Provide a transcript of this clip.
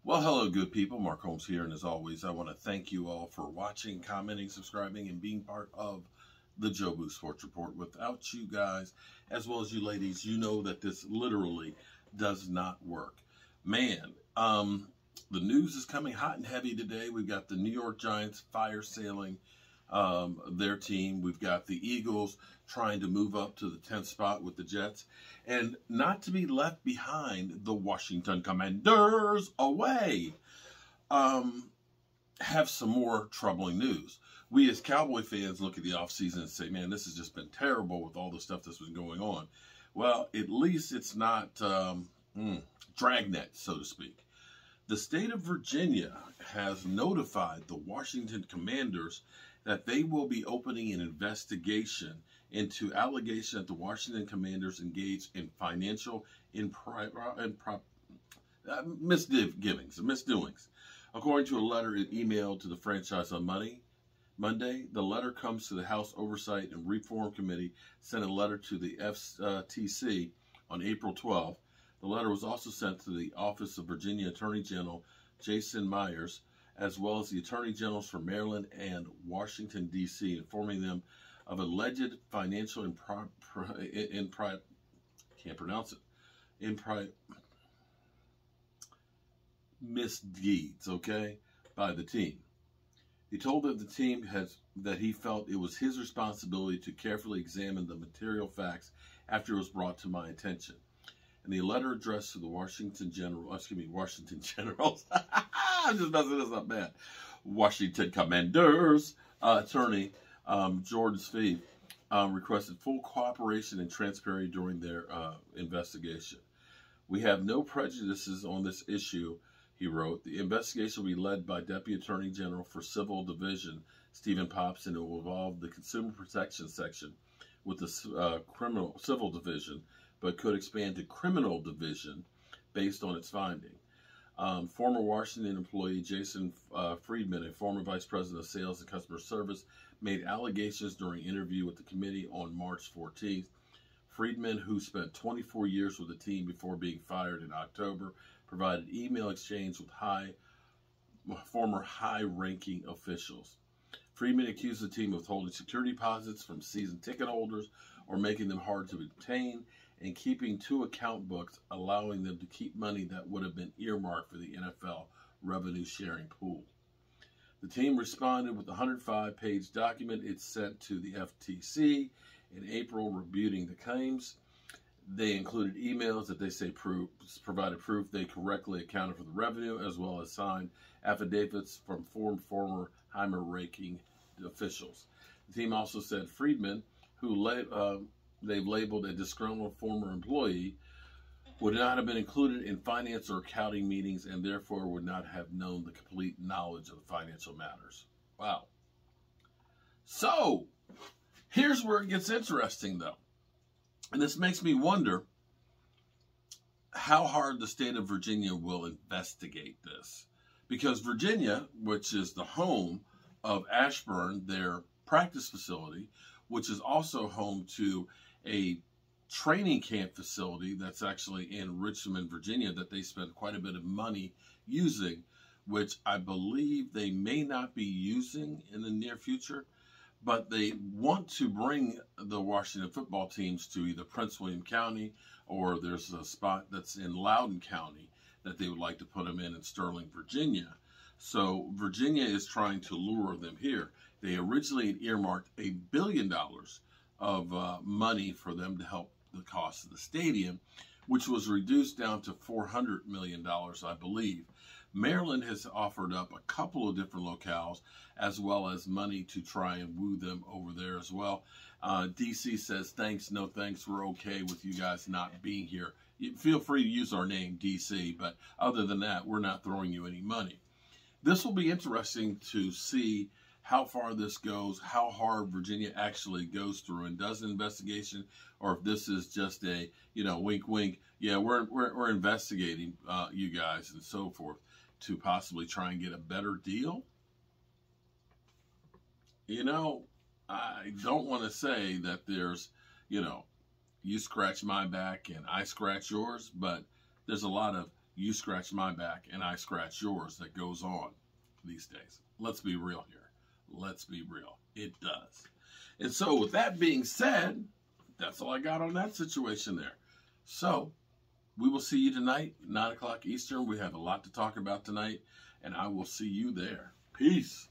Well, hello, good people. Mark Holmes here, and as always, I want to thank you all for watching, commenting, subscribing, and being part of the Jobu Sports Report. Without you guys, as well as you ladies, you know that this literally does not work. Man, the news is coming hot and heavy today. We've got the New York Giants fire sailing their team. We've got the Eagles trying to move up to the 10th spot with the Jets. And not to be left behind, the Washington Commanders away have some more troubling news. We as Cowboy fans look at the offseason and say, man, this has just been terrible with all the stuff that's been going on. Well, at least it's not dragnet, so to speak. The state of Virginia has notified the Washington Commanders that they will be opening an investigation into allegation that the Washington Commanders engaged in financial misdoings. According to a letter it emailed to the franchise on Monday, the letter comes to the House Oversight and Reform Committee, sent a letter to the FTC on April 12th. The letter was also sent to the Office of Virginia Attorney General Jason Myers, as well as the Attorney Generals for Maryland and Washington, D.C., informing them of alleged financial misdeeds, by the team. He told that the team that he felt it was his responsibility to carefully examine the material facts after it was brought to my attention. In the letter addressed to the Washington Generals, I'm just messing this up bad. Washington Commanders attorney Jordan Spieth requested full cooperation and transparency during their investigation. We have no prejudices on this issue, he wrote. The investigation will be led by Deputy Attorney General for Civil Division, Stephen Pops, and it will involve the Consumer Protection Section with the Civil Division, but could expand to Criminal Division based on its finding. Former Washington employee Jason Friedman, a former vice president of sales and customer service, made allegations during an interview with the committee on March 14th. Friedman, who spent 24 years with the team before being fired in October, provided email exchange with former high-ranking officials. Friedman accused the team of holding security deposits from season ticket holders or making them hard to obtain, and keeping two account books, allowing them to keep money that would have been earmarked for the NFL revenue sharing pool. The team responded with a 105-page document it sent to the FTC in April rebuting the claims. They included emails that they say provided proof they correctly accounted for the revenue, as well as signed affidavits from former high-ranking officials. The team also said Friedman, who they've labeled a disgruntled former employee, would not have been included in finance or accounting meetings and therefore would not have known the complete knowledge of the financial matters. Wow. So, here's where it gets interesting, though. And this makes me wonder how hard the state of Virginia will investigate this. Because Virginia, which is the home of Ashburn, their practice facility, which is also home to a training camp facility that's actually in Richmond, Virginia, that they spent quite a bit of money using, which I believe they may not be using in the near future, but they want to bring the Washington football teams to either Prince William County, or there's a spot that's in Loudoun County that they would like to put them in Sterling, Virginia. So Virginia is trying to lure them here. They originally had earmarked $1 billion of money for them to help the cost of the stadium, which was reduced down to $400 million, I believe. Maryland has offered up a couple of different locales, as well as money to try and woo them over there as well. DC says, thanks, no thanks, we're okay with you guys not being here. Feel free to use our name, DC, but other than that, we're not throwing you any money. This will be interesting to see how far this goes, how hard Virginia actually goes through and does an investigation, or if this is just a, wink, wink, yeah, we're investigating you guys and so forth to possibly try and get a better deal. I don't want to say that there's, you scratch my back and I scratch yours, but there's a lot of you scratch my back and I scratch yours that goes on these days. Let's be real here. Let's be real. It does. And so with that being said, that's all I got on that situation there. So we will see you tonight, 9 o'clock Eastern. We have a lot to talk about tonight, and I will see you there. Peace.